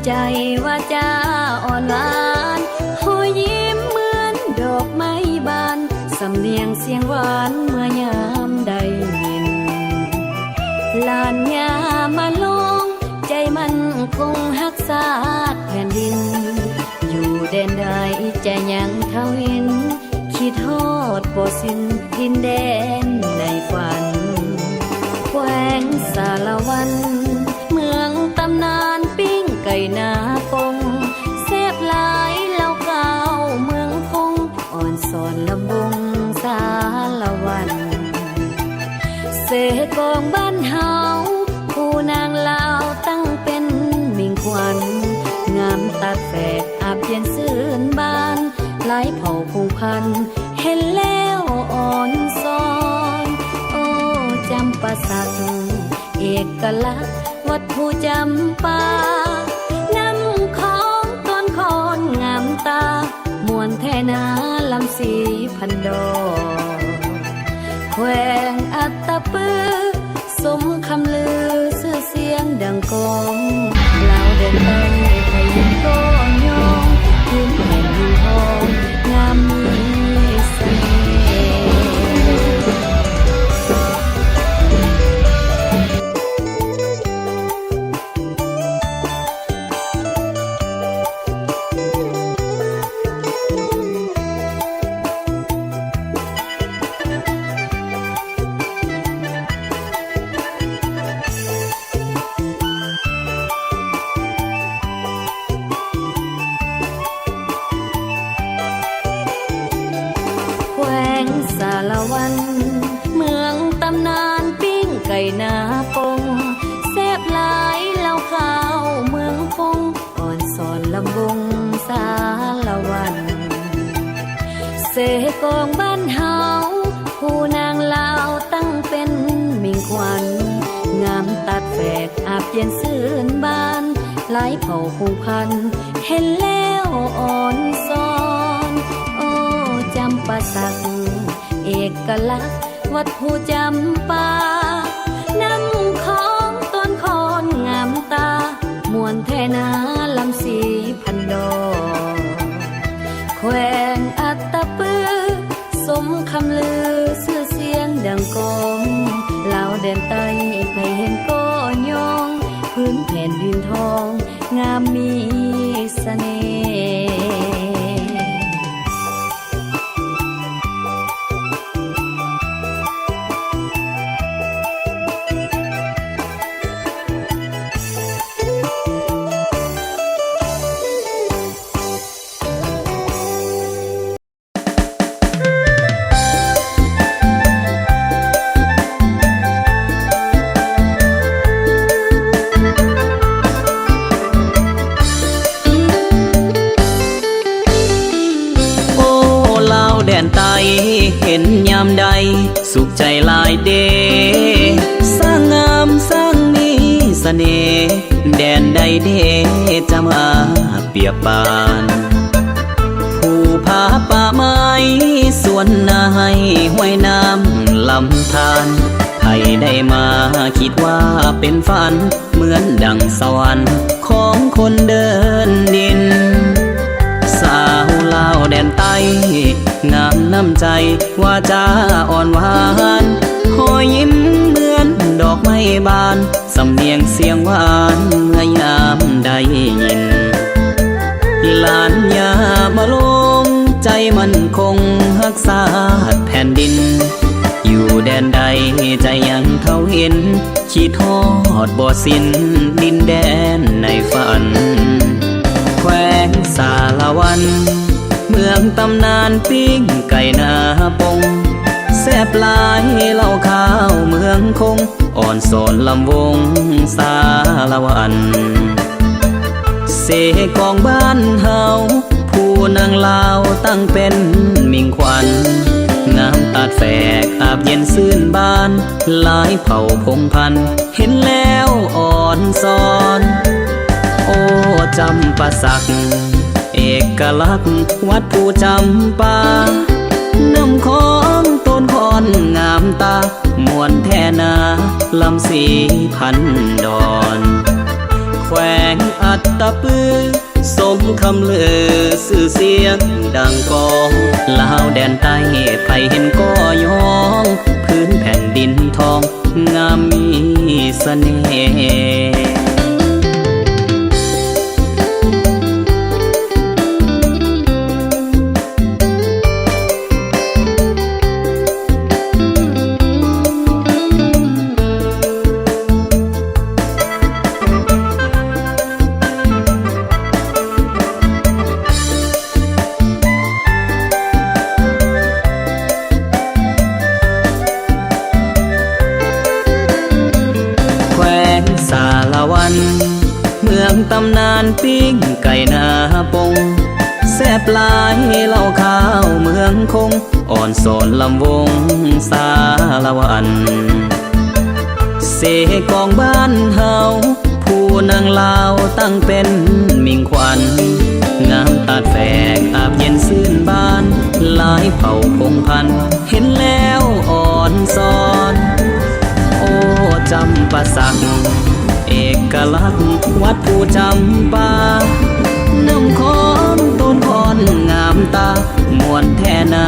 ใจว่าจะอ่อนหวานหอยยิ้มเหมือนดอกไม้บานสำเนียงเสียงหวานเมื่อยามได้ยินลานยามาลงใจมันคงหักษาแผ่นดินอยู่แดนใดใจยังเท่าเห็นคิดฮอดบ่สิ้นดินแดนในฝันแขวงสารวันเมืองตำนานปิ้งไก่นาปงแซ่บหลายเล่าเก่าเมืองคงอ่อนสอนลำวงสารวันเสกองบ้านเฮาผู้นางลาวตั้งเป็นมิ่งขวัญงามตัดแฝกอาบเย็นซื่นบานหลายเผ่าผูกพันเห็นแล้วอ่อนซ้อนโอ้จำปาสักเอกลักษณ์วัดผู้จำปานำของต้นคอนงามตามวนแท่นาลำสีพันดอกแขวงอัตตปือสมคำลือชื่อเสียงดังกองลาวเดินไปไทยก็ยองพื้นแผ่นดินทองงามมีเสน่สารวันเมืองตำนานปิ้งไก่นาปงแซ่บหลายเล่าข่าวเมืองคงอ่อนสอนลำวงสารวันเสกองบ้านเฮาผู้นางลาวตั้งเป็นมิ่งขวัญงามตัดแฝกอาบเย็นซื่นบานหลายเผ่าผูกพันเห็นแล้วอ่อนซ้อนโอ้จำปาสักเอกลักษณ์วัดผู้จำปานำของต้นคอนงามตามวนแท่นาลำสีพันดอกแขวงอัตตปือสมคำลือชื่อเสียงดังกองลาวแดนใต้ใครเห็นก็ยองพื้นแผ่นดินทองงามมีเสน่ห์เห็นยามใดสุขใจลายเดสร้างงามสร้างมีเสน่ห์แดนใดเดจะมาเปรียบปานผู้พาป่าไม้สวนนาให้ห้วยน้ำลำธารใครได้มาคิดว่าเป็นฝันเหมือนดังสวรรค์ของคนเดินดินสาวลาวแดนใต้งามน้ำใจว่าจาอ่อนหวานหอยยิ้มเหมือนดอกไม้บานสำเนียงเสียงหวานเมื่อยามได้ยินลานยามาลมใจมันคงรักษาแผ่นดินอยู่แดนใดใจยังเท่าเห็นคิดฮอดบ่สิ้นดินแดนในฝันแขวงสารวันเมืองตำนานปิ้งไก่นาปงแซ่บหลายเล่าข้าวเมืองคงอ่อนสอนลำวงสารวันเสกองบ้านเฮาผู้นางลาวตั้งเป็นมิ่งขวัญงามตัดแฝกอาบเย็นซื่นบานหลายเผ่าพงพันเห็นแล้วอ่อนสอนโอ้จำปาสักเอกลักษณ์วัดผู้จำปานำของต้นคอนงามตามวนแท่นาลำสีพันดอนแขวงอัตต ปือสมคำลือสื่อเสียงดังกองลาวแดนใต้ไผเห็นก็ยองพื้นแผ่นดินทองงามมีเสน่ห์ แขวงสารวันเมืองตำนานปิ้งไก่นาปงแซ่บหลายเหล้าข้าวเมืองคงอ่อนโสนลำวงสารวันเสกองบ้านเฮาผู้นางลาวตั้งเป็นมิ่งขวัญงามตาดแฝกอาบเย็นซื่นบานหลายเผ่าพงพันธุ์เห็นแล้วอ่อนซ้อน โอ้จำปาสักเอกลักษณ์วัดผู้จำปาน้ำคอนต้นคอนงามตามวนแท่นา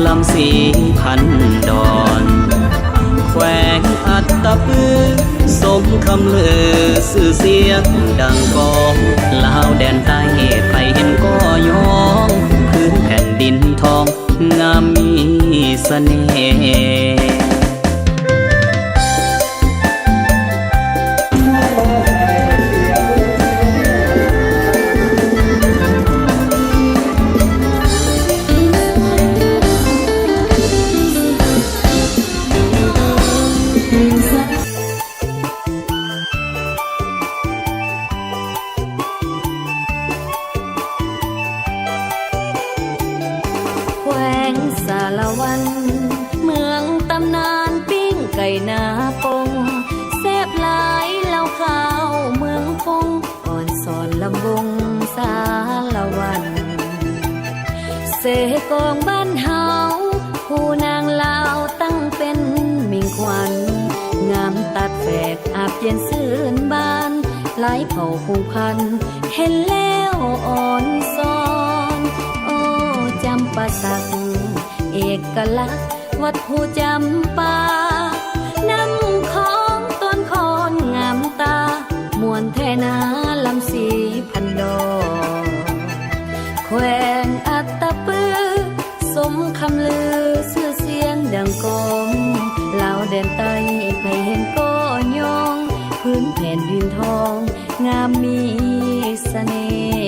ลำสีพันดอนแขวงอัตตปือสมคำลือสื่อเสียงดังกองลาวแดนใต้ไผเห็นก็ยองพื้นแผ่นดินทองงามมีเสน่ห์ แขวงสารวันเมืองตำนานปิ้งไก่นาปงแซ่บหลายเหล้าข้าวเมืองคงอ่อนสอนลำวงสารวันเสกองบ้านเฮาผู้นางลาวตั้งเป็นมิ่งขวัญงามตัดแฝกอาบเย็นซื่นบานหลายเผ่าผูกพันเห็นแล้วอ่อนซ้อนโอ้จำปาสักเอกลักษณ์วัดผู้จำปาน้ำของต้นคอนงามตามวนแท่นาลำสีพันดอกแขวงอัตตปือสมคำลือชื่อเสียงดังกองลาวแดนใต้ไปเห็นก็ยองพื้นแผ่นดินทองงามมีเสน่ห์